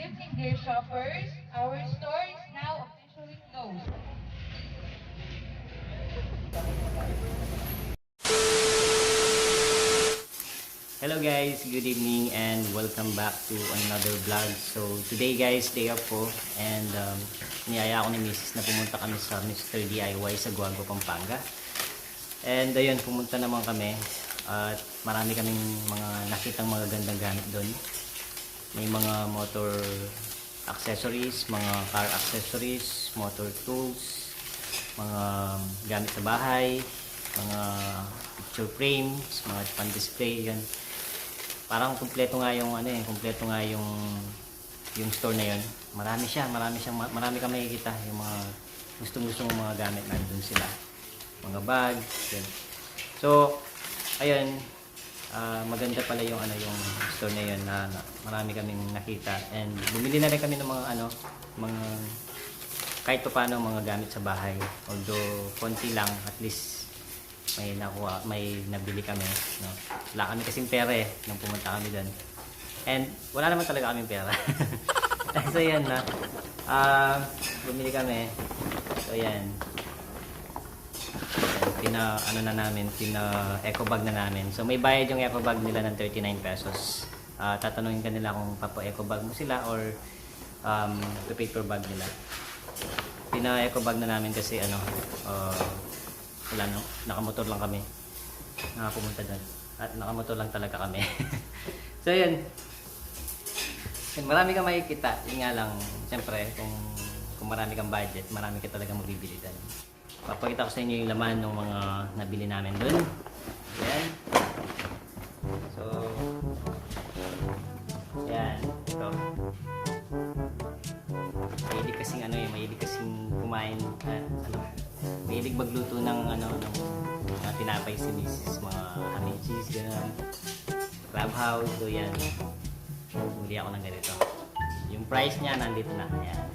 evening, dear shoppers. Our store is now officially closed. Hello guys, good evening and welcome back to another vlog. So today guys, day off po and niyaya ako ni Mrs. na pumunta kami sa Mr. DIY sa Guago, Pampanga. And ayun, pumunta naman kami at marami kaming mga nakitang mga gandang gamit doon. May mga motor accessories, mga car accessories, motor tools, mga gamit sa bahay, mga picture frames, mga pan-display, yan. Parang kumpleto nga yung kumpleto nga yung store na 'yon. Marami kami makikita yung mga gustong-gustong mga gamit nandoon sila. Mga bags, yan. So, ayun, maganda pala yung yung store na 'yon na marami kaming nakita and bumili na rin kami ng mga kahit paano mga gamit sa bahay. Although konti lang, at least may nabili kami, no. Wala kami kasing pera nung pumunta kami doon. And wala naman talaga kaming pera. So yan na. Bumili kami. So yan. Pina eco bag na namin. So may bayad yung eco bag nila ng 39 pesos. Tatanungin ka nila kung papo eco bag mo sila or paper bag nila. Pina eco bag na namin kasi wala, no? Nakamotor lang kami pumunta doon at nakamotor lang talaga kami. So yun, marami kang makikita. Yun nga lang, siyempre kung marami kang budget, marami ka talaga magbibili doon. Papakita ko sa inyo yung laman ng mga nabili namin doon. Yan. So yan, ito mahilig kasing kumain mahilig magluto ng mga tinapay si Mrs. Mga ham and cheese, gano'n, crab house. So yan, bumili ako ng ganito. Yung price niya nandito na, ayan.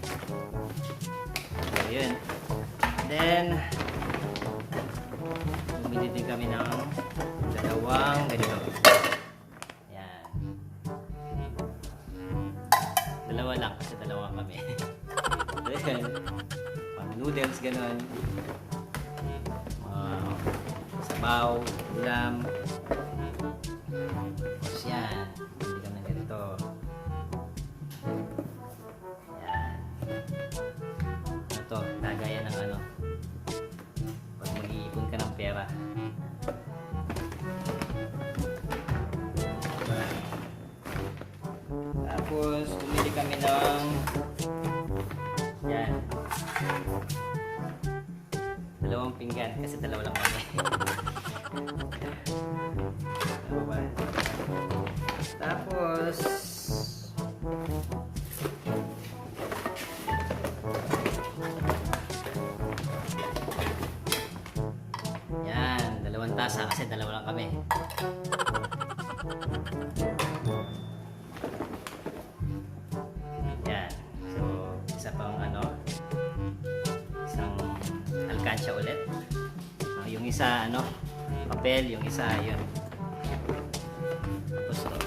So yun, then bumili din kami ng dalawang ganito. Ayan, dalawa lang kasi dalawa kami. So yun, pang noodles, gano'n, sabaw, ulam. Tapos yan, hindi kami ng ganito. Yan. Ito, kagaya ng pag mag-iipon ka ng pera. Tapos bumili kami ng yan, dalawang pinggan kasi dalawa lang kami. Tapos yan, dalawang tasa kasi dalawa lang kami. Yan, so isa pang isang alkansya ulit. Yung isa papel, yung isa yun. Tapos yan,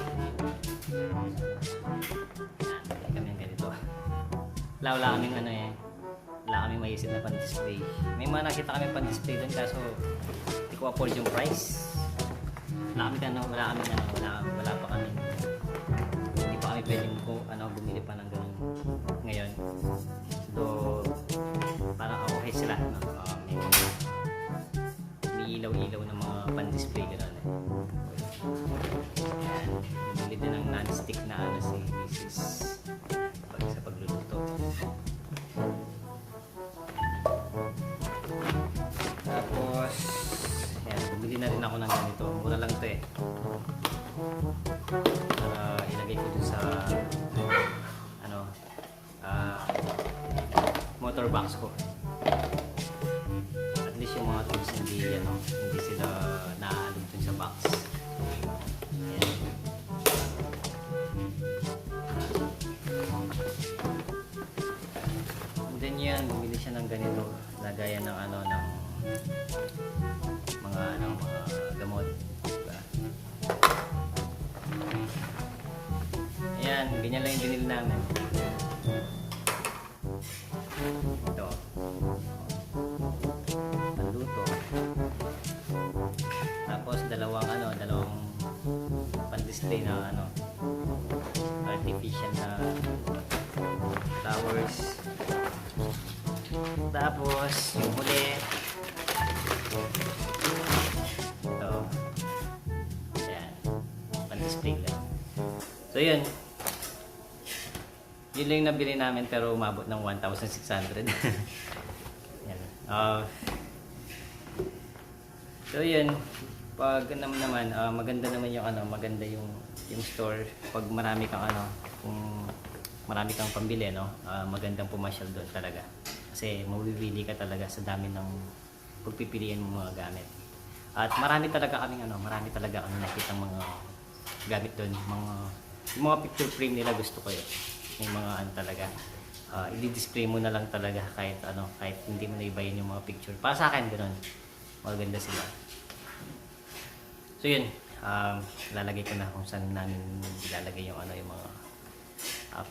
kami ng ganito. Wala kaming maisip na pan-display. May mga nakita kami pan-display doon kaso hindi ko afford yung price. Wala pa kami, hindi pa kami pwedeng bumili pa ng ganun ngayon. So parang okay sila, may ilaw-ilaw ng mga pan-display gano'n. Ayan, bumili din ng non-stick na si Mrs. sa pagluluto. Tapos ayan, bumili na rin ako ng ganito. Mura lang ito para ilagay ko dun sa motor box ko. At least yung mga tools hindi sila naaalog dun sa box. Ayan. And then yan, bumili siya ng ganito, lagayan ng mga gamot, diba? Ayan, ganyan lang yung binili namin. Ito. Panluto. Tapos dalawang pan-display na artificial na flowers. Tapos yung huli. Ito. Ayan. Pan-display lang. So yun. Yun lang yung nabili namin pero umabot ng 1,600. Yan. So yun, pag naman maganda naman yung maganda yung store pag marami kang kung marami kang pambili magandang pumasyal doon talaga. Kasi mabibili ka talaga sa dami ng pagpipilian mo mga gamit. At marami talaga kaming nakitang mga gamit doon, yung mga picture frame nila gusto ko yun. May mga talaga i-display mo na lang talaga kahit hindi mo na ibayin yung mga picture. Para sa akin ganoon. Maganda sila. So yun, lalagay ko na kung saan namin ilalagay yung yung mga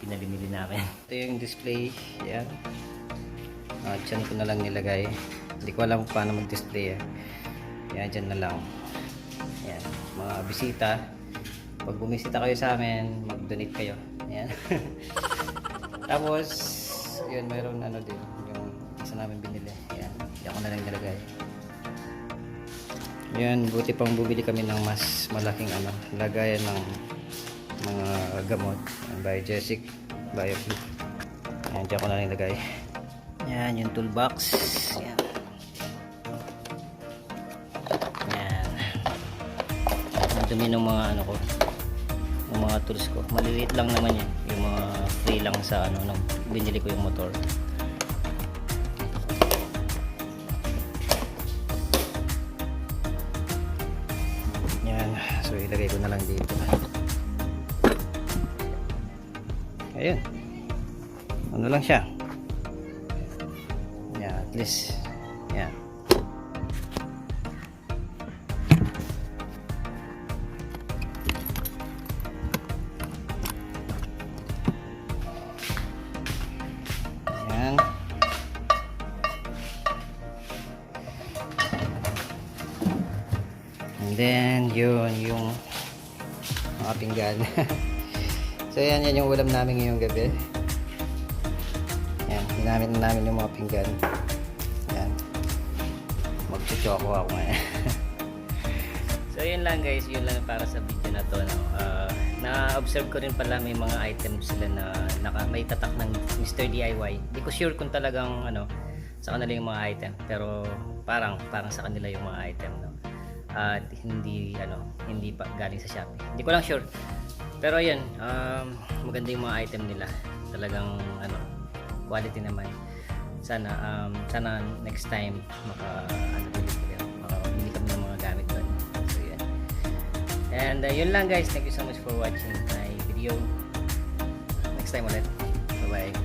pinalimili namin. Ito yung display, yan. Diyan ko na lang nilagay. Hindi ko alam paano mag-display Yan, dyan na lang. Yan, mga bisita. Pag bumisita kayo sa amin, mag-donate kayo. Ayan. Tapos, yun, mayroon din, yung isa namin binili. Ayan, diyan ko na lang nilagay. Ayan, buti pang bumili kami ng mas malaking lagayan ng mga gamot. By Jessic, by Blue. Ayan, diyan ko na lang nilagay. Ayan, yung toolbox. Ayan. Ayan. Ang dumi ng mga ko. Yung mga tools ko. Maliliit lang naman yan. Yung mga free lang sa nung binili ko yung motor. Yan. So ilagay ko na lang dito. Ayun. Ano lang siya. Yan. At least. Yan. And then yun yung mga pinggan. So yan yung ulam namin ngayong gabi. Yan, ginamit na namin yung mga pinggan. Yan, magchuchoko ako ngayon. So yun lang guys, yun lang para sa video na to na-observe ko rin pala may mga items sila na may tatak ng Mr. DIY. Hindi ko sure kung talagang sa kanila yung mga item, pero parang sa kanila yung mga item at hindi pa galing sa Shopee. Hindi ko lang sure. Pero ayun, maganda yung mga item nila. Talagang quality naman. Sana next time makabili kami ng mga gamit doon. So yun. And yun lang guys. Thank you so much for watching my video. Next time ulit. Bye bye.